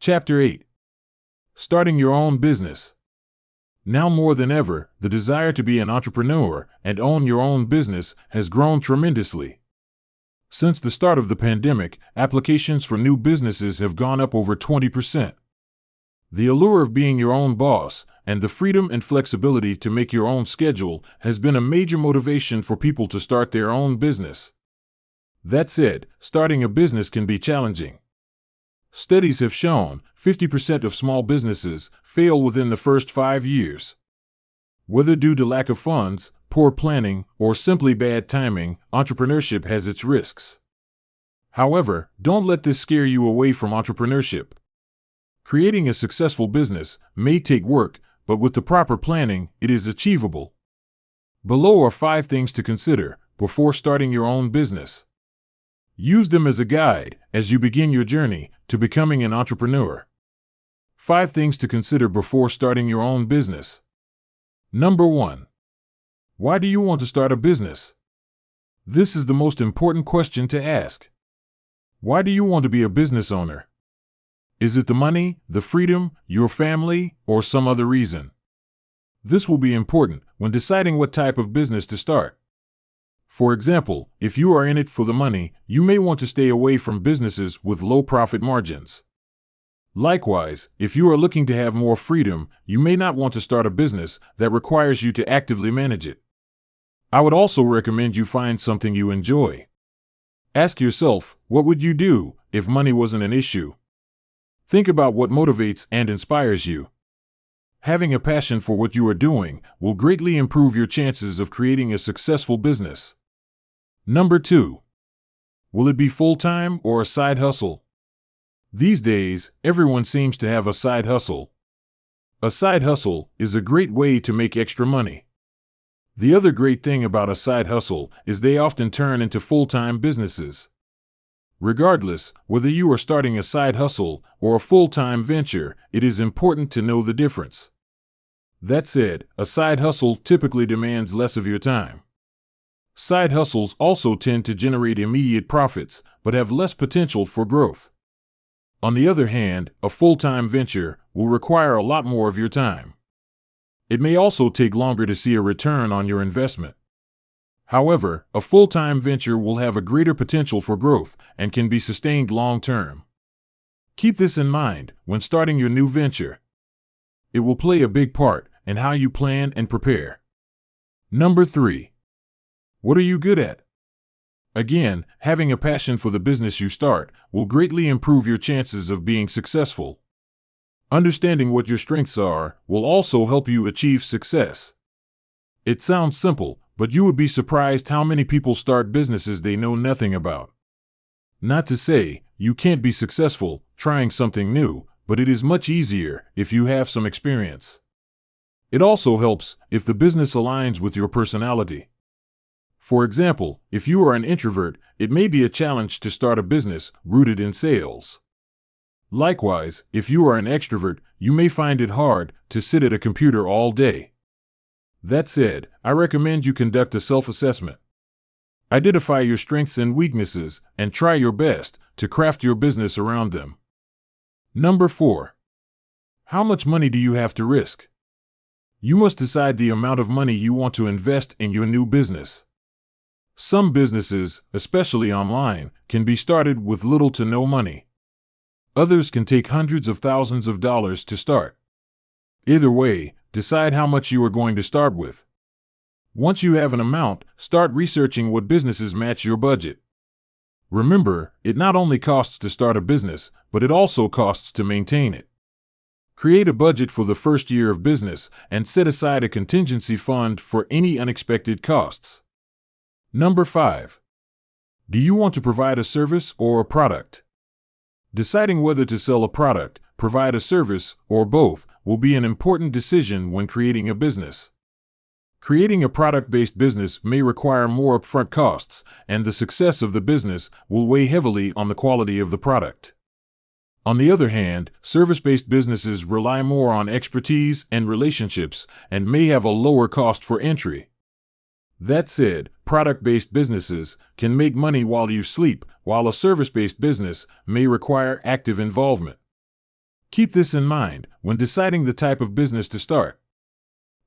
Chapter 8. Starting your own business. Now more than ever, the desire to be an entrepreneur and own your own business has grown tremendously. Since the start of the pandemic, applications for new businesses have gone up over 20%. The allure of being your own boss and the freedom and flexibility to make your own schedule has been a major motivation for people to start their own business. That said, starting a business can be challenging. Studies have shown 50% of small businesses fail within the first 5 years. Whether due to lack of funds, poor planning, or simply bad timing, entrepreneurship has its risks. However, don't let this scare you away from entrepreneurship. Creating a successful business may take work, but with the proper planning, it is achievable. Below are 5 things to consider before starting your own business. Use them as a guide as you begin your journey to becoming an entrepreneur. 5 things to consider before starting your own business. Number 1. Why do you want to start a business? This is the most important question to ask. Why do you want to be a business owner? Is it the money, the freedom, your family, or some other reason? This will be important when deciding what type of business to start. For example, if you are in it for the money, you may want to stay away from businesses with low profit margins. Likewise, if you are looking to have more freedom, you may not want to start a business that requires you to actively manage it. I would also recommend you find something you enjoy. Ask yourself, what would you do if money wasn't an issue? Think about what motivates and inspires you. Having a passion for what you are doing will greatly improve your chances of creating a successful business. Number 2. Will it be full-time or a side hustle? These days, everyone seems to have a side hustle. A side hustle is a great way to make extra money. The other great thing about a side hustle is they often turn into full-time businesses. Regardless, whether you are starting a side hustle or a full-time venture, it is important to know the difference. That said, a side hustle typically demands less of your time. Side hustles also tend to generate immediate profits, but have less potential for growth. On the other hand, a full-time venture will require a lot more of your time. It may also take longer to see a return on your investment. However, a full-time venture will have a greater potential for growth and can be sustained long-term. Keep this in mind when starting your new venture. It will play a big part in how you plan and prepare. Number 3. What are you good at? Again, having a passion for the business you start will greatly improve your chances of being successful. Understanding what your strengths are will also help you achieve success. It sounds simple, but you would be surprised how many people start businesses they know nothing about. Not to say you can't be successful trying something new, but it is much easier if you have some experience. It also helps if the business aligns with your personality. For example, if you are an introvert, it may be a challenge to start a business rooted in sales. Likewise, if you are an extrovert, you may find it hard to sit at a computer all day. That said, I recommend you conduct a self-assessment. Identify your strengths and weaknesses and try your best to craft your business around them. Number 4. How much money do you have to risk? You must decide the amount of money you want to invest in your new business. Some businesses, especially online, can be started with little to no money. Others can take hundreds of thousands of dollars to start. Either way, decide how much you are going to start with. Once you have an amount, start researching what businesses match your budget. Remember, it not only costs to start a business, but it also costs to maintain it. Create a budget for the first year of business and set aside a contingency fund for any unexpected costs. Number 5. Do you want to provide a service or a product? Deciding whether to sell a product, provide a service, or both will be an important decision when creating a business. Creating a product-based business may require more upfront costs, and the success of the business will weigh heavily on the quality of the product. On the other hand, service-based businesses rely more on expertise and relationships and may have a lower cost for entry. That said, product-based businesses can make money while you sleep, while a service-based business may require active involvement. Keep this in mind when deciding the type of business to start.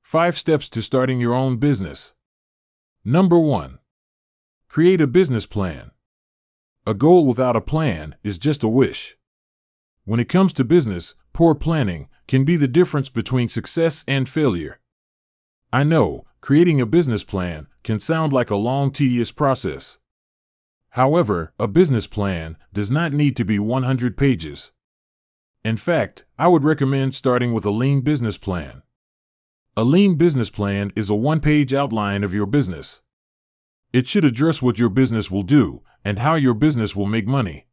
5 steps to starting your own business. Number 1. Create a business plan. A goal without a plan is just a wish. When it comes to business, poor planning can be the difference between success and failure. I know, creating a business plan can sound like a long, tedious process. However, a business plan does not need to be 100 pages. In fact, I would recommend starting with a lean business plan. A lean business plan is a one-page outline of your business. It should address what your business will do and how your business will make money.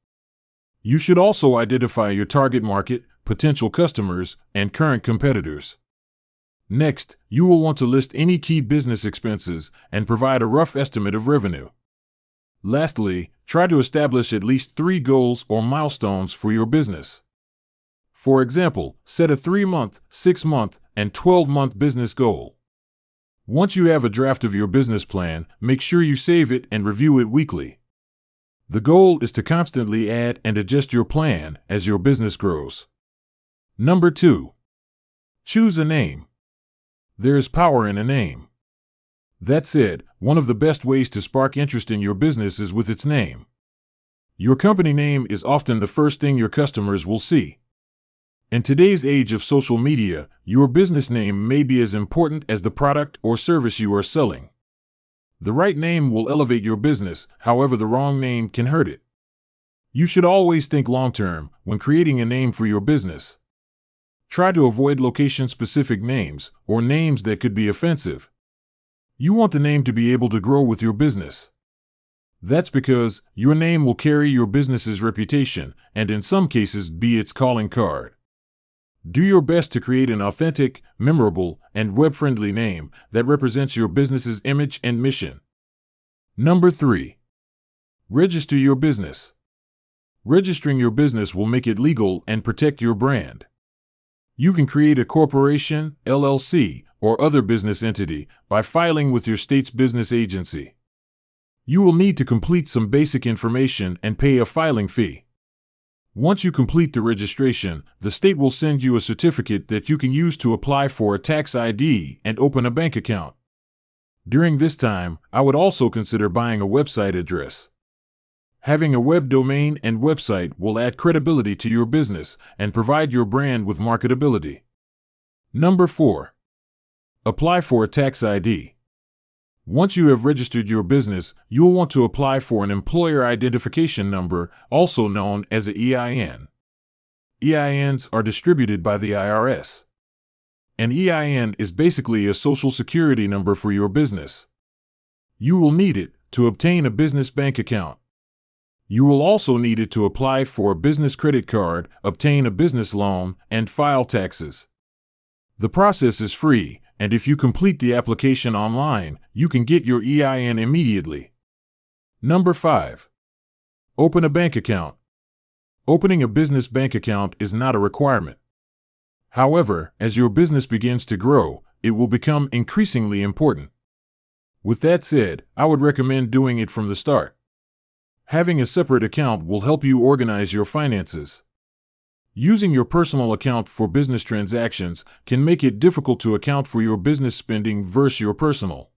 You should also identify your target market, potential customers, and current competitors. Next, you will want to list any key business expenses and provide a rough estimate of revenue. Lastly, try to establish at least 3 goals or milestones for your business. For example, set a 3-month, 6-month, and 12-month business goal. Once you have a draft of your business plan, make sure you save it and review it weekly. The goal is to constantly add and adjust your plan as your business grows. Number 2. Choose a name. There is power in a name. That said, one of the best ways to spark interest in your business is with its name. Your company name is often the first thing your customers will see. In today's age of social media, your business name may be as important as the product or service you are selling. The right name will elevate your business, however, the wrong name can hurt it. You should always think long-term when creating a name for your business. Try to avoid location-specific names or names that could be offensive. You want the name to be able to grow with your business. That's because your name will carry your business's reputation and in some cases be its calling card. Do your best to create an authentic, memorable, and web-friendly name that represents your business's image and mission. Number 3. Register your business. Registering your business will make it legal and protect your brand. You can create a corporation, LLC, or other business entity by filing with your state's business agency. You will need to complete some basic information and pay a filing fee. Once you complete the registration, the state will send you a certificate that you can use to apply for a tax ID and open a bank account. During this time, I would also consider buying a website address. Having a web domain and website will add credibility to your business and provide your brand with marketability. Number 4. Apply for a tax ID. Once you have registered your business, you will want to apply for an employer identification number, also known as an EIN. EINs are distributed by the IRS. An EIN is basically a social security number for your business. You will need it to obtain a business bank account. You will also need it to apply for a business credit card, obtain a business loan, and file taxes. The process is free, and if you complete the application online, you can get your EIN immediately. Number 5. Open a bank account. Opening a business bank account is not a requirement. However, as your business begins to grow, it will become increasingly important. With that said, I would recommend doing it from the start. Having a separate account will help you organize your finances. Using your personal account for business transactions can make it difficult to account for your business spending versus your personal.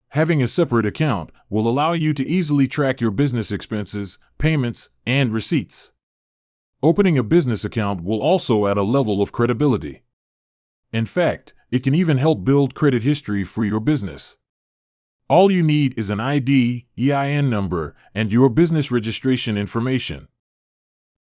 Having a separate account will allow you to easily track your business expenses, payments, and receipts. Opening a business account will also add a level of credibility. In fact, it can even help build credit history for your business. All you need is an ID, EIN number, and your business registration information.